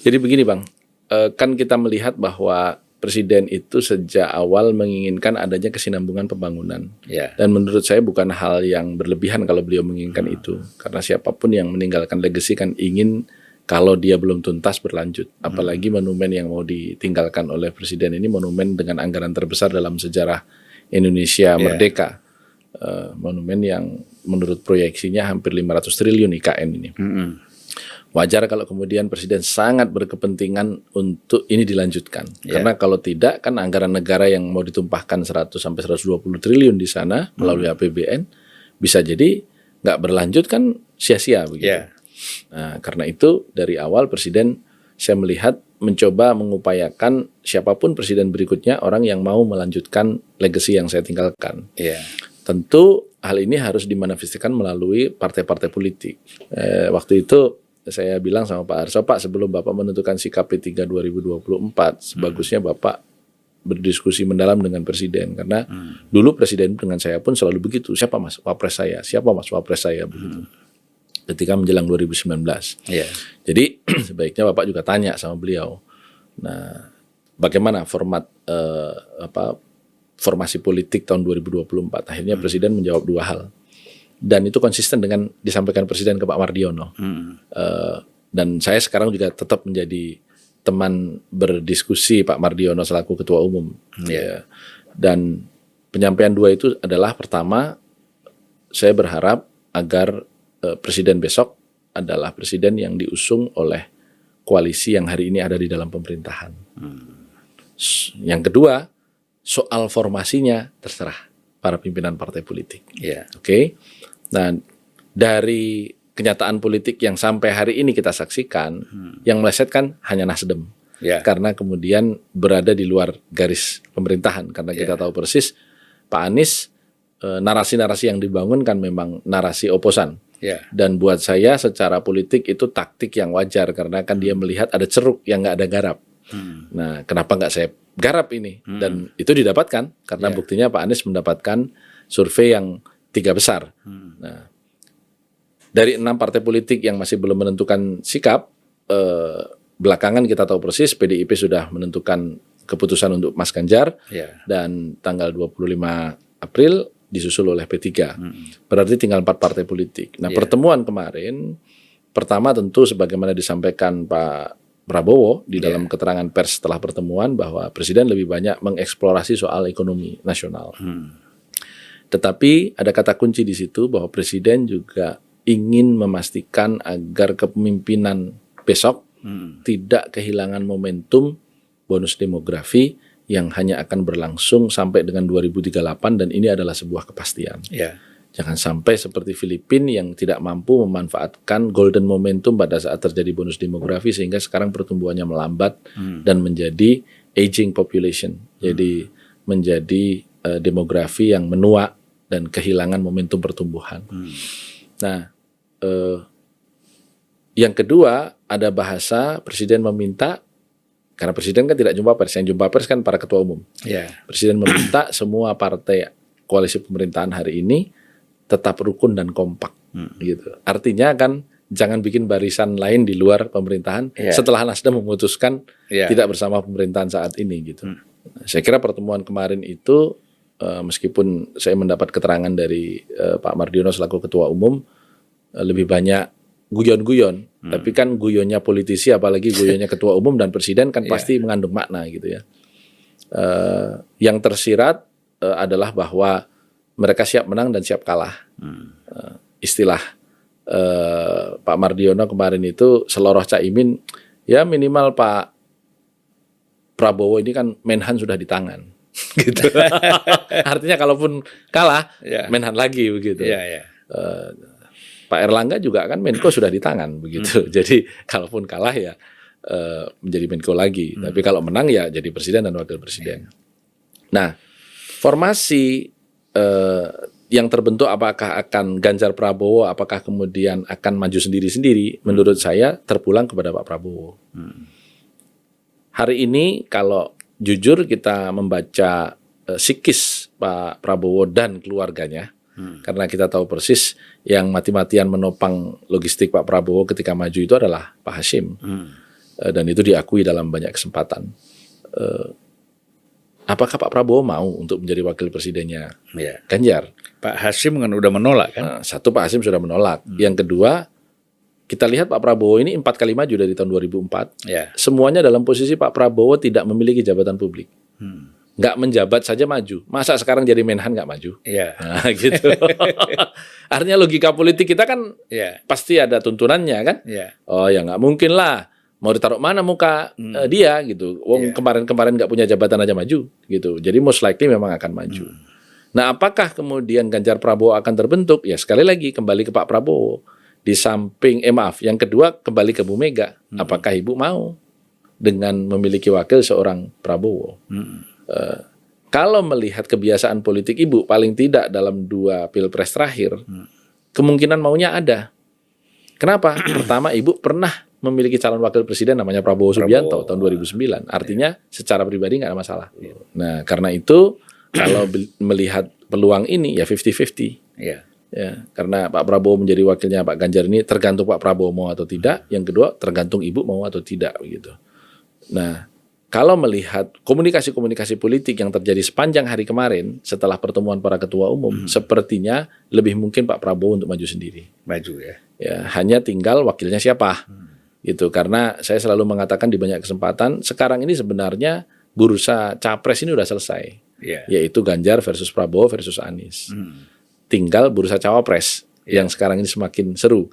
Jadi begini Bang, kan kita melihat bahwa Presiden itu sejak awal menginginkan adanya kesinambungan pembangunan. Ya. Dan menurut saya bukan hal yang berlebihan kalau beliau menginginkan itu. Karena siapapun yang meninggalkan legacy kan ingin kalau dia belum tuntas berlanjut. Apalagi monumen yang mau ditinggalkan oleh Presiden ini monumen dengan anggaran terbesar dalam sejarah Indonesia merdeka. Monumen yang menurut proyeksinya hampir 500 triliun IKN ini. Wajar kalau kemudian Presiden sangat berkepentingan untuk ini dilanjutkan. Karena kalau tidak kan anggaran negara yang mau ditumpahkan 100 sampai 120 triliun di sana melalui APBN bisa jadi nggak berlanjut kan sia-sia begitu. Nah, karena itu dari awal Presiden saya melihat mencoba mengupayakan siapapun Presiden berikutnya orang yang mau melanjutkan legacy yang saya tinggalkan. Tentu hal ini harus dimanifestasikan melalui partai-partai politik. Waktu itu saya bilang sama Pak Arso, Pak sebelum Bapak menentukan sikap P3 2024, sebagusnya Bapak berdiskusi mendalam dengan Presiden. Karena dulu Presiden dengan saya pun selalu begitu, siapa Mas Wapres saya, siapa Mas Wapres saya, begitu. Ketika menjelang 2019. Jadi sebaiknya Bapak juga tanya sama beliau. Nah, bagaimana format formasi politik tahun 2024? Akhirnya Presiden menjawab dua hal. Dan itu konsisten dengan disampaikan Presiden ke Pak Mardiono. Dan saya sekarang juga tetap menjadi teman berdiskusi Pak Mardiono selaku Ketua Umum. Dan penyampaian dua itu adalah pertama, saya berharap agar Presiden besok adalah Presiden yang diusung oleh koalisi yang hari ini ada di dalam pemerintahan. Yang kedua, soal formasinya terserah para pimpinan partai politik. Oke. Nah, dari kenyataan politik yang sampai hari ini kita saksikan, yang meleset kan hanya Nasdem. Karena kemudian berada di luar garis pemerintahan. Karena kita tahu persis Pak Anies, narasi-narasi yang dibangun kan memang narasi oposan. Dan buat saya secara politik itu taktik yang wajar. Karena kan dia melihat ada ceruk yang nggak ada garap. Nah, kenapa nggak saya garap ini? Dan itu didapatkan. Karena buktinya Pak Anies mendapatkan survei yang 3 besar. Nah, dari 6 partai politik yang masih belum menentukan sikap, belakangan kita tahu persis PDIP sudah menentukan keputusan untuk Mas Ganjar, dan tanggal 25 April disusul oleh P3. Berarti tinggal 4 partai politik. Nah, pertemuan kemarin, pertama tentu sebagaimana disampaikan Pak Prabowo di dalam keterangan pers setelah pertemuan bahwa Presiden lebih banyak mengeksplorasi soal ekonomi nasional. Tetapi ada kata kunci di situ bahwa Presiden juga ingin memastikan agar kepemimpinan besok tidak kehilangan momentum bonus demografi yang hanya akan berlangsung sampai dengan 2038 dan ini adalah sebuah kepastian. Jangan sampai seperti Filipina yang tidak mampu memanfaatkan golden momentum pada saat terjadi bonus demografi sehingga sekarang pertumbuhannya melambat dan menjadi aging population. Jadi menjadi demografi yang menua dan kehilangan momentum pertumbuhan. Nah, yang kedua ada bahasa Presiden meminta, karena Presiden kan tidak jumpa pers, yang jumpa pers kan para ketua umum. Presiden meminta semua partai koalisi pemerintahan hari ini tetap rukun dan kompak. Gitu. Artinya kan jangan bikin barisan lain di luar pemerintahan setelah Nasdem memutuskan tidak bersama pemerintahan saat ini. Gitu. Saya kira pertemuan kemarin itu meskipun saya mendapat keterangan dari Pak Mardiono selaku ketua umum lebih banyak guyon-guyon, tapi kan guyonnya politisi apalagi guyonnya ketua umum dan presiden kan pasti mengandung makna gitu ya. Yang tersirat adalah bahwa mereka siap menang dan siap kalah. Istilah Pak Mardiono kemarin itu seloroh Caimin, ya minimal Pak Prabowo ini kan Menhan sudah di tangan. Gitu. Artinya kalaupun kalah, Menhan lagi begitu. Pak Erlangga juga kan Menko sudah di tangan begitu. Jadi kalaupun kalah ya menjadi Menko lagi. Tapi kalau menang ya jadi presiden dan wakil presiden. Nah, formasi yang terbentuk apakah akan Ganjar Prabowo, apakah kemudian akan maju sendiri-sendiri, menurut saya terpulang kepada Pak Prabowo. Hari ini kalau jujur kita membaca psikis Pak Prabowo dan keluarganya, karena kita tahu persis yang mati-matian menopang logistik Pak Prabowo ketika maju itu adalah Pak Hashim. dan itu diakui dalam banyak kesempatan. Apakah Pak Prabowo mau untuk menjadi wakil presidennya Ganjar? Pak Hasyim kan udah menolak kan? Nah, satu, Pak Hasyim sudah menolak. Yang kedua, kita lihat Pak Prabowo ini 4 kali maju dari tahun 2004. Semuanya dalam posisi Pak Prabowo tidak memiliki jabatan publik. Nggak menjabat saja maju. Masa sekarang jadi Menhan nggak maju? Nah, gitu. Artinya logika politik kita kan pasti ada tuntunannya kan? Oh ya nggak mungkin lah. Mau ditaruh mana muka dia gitu. Wong kemarin-kemarin nggak punya jabatan aja maju gitu. Jadi most likely memang akan maju. Nah, apakah kemudian Ganjar Prabowo akan terbentuk? Ya sekali lagi kembali ke Pak Prabowo. Di samping yang kedua kembali ke Bu Mega. Apakah Ibu mau dengan memiliki wakil seorang Prabowo? Kalau melihat kebiasaan politik Ibu paling tidak dalam 2 pilpres terakhir, kemungkinan maunya ada. Kenapa? Pertama, Ibu pernah memiliki calon wakil presiden namanya Prabowo Subianto tahun 2009. Artinya secara pribadi nggak ada masalah. Nah, karena itu kalau melihat peluang ini ya 50-50. Ya, karena Pak Prabowo menjadi wakilnya Pak Ganjar ini tergantung Pak Prabowo mau atau tidak. Yang kedua tergantung Ibu mau atau tidak begitu. Nah, kalau melihat komunikasi-komunikasi politik yang terjadi sepanjang hari kemarin setelah pertemuan para ketua umum, sepertinya lebih mungkin Pak Prabowo untuk maju sendiri. Ya, hanya tinggal wakilnya siapa. Gitu, karena saya selalu mengatakan di banyak kesempatan sekarang ini sebenarnya bursa capres ini udah selesai, yaitu Ganjar versus Prabowo versus Anies. Tinggal bursa cawapres yang sekarang ini semakin seru.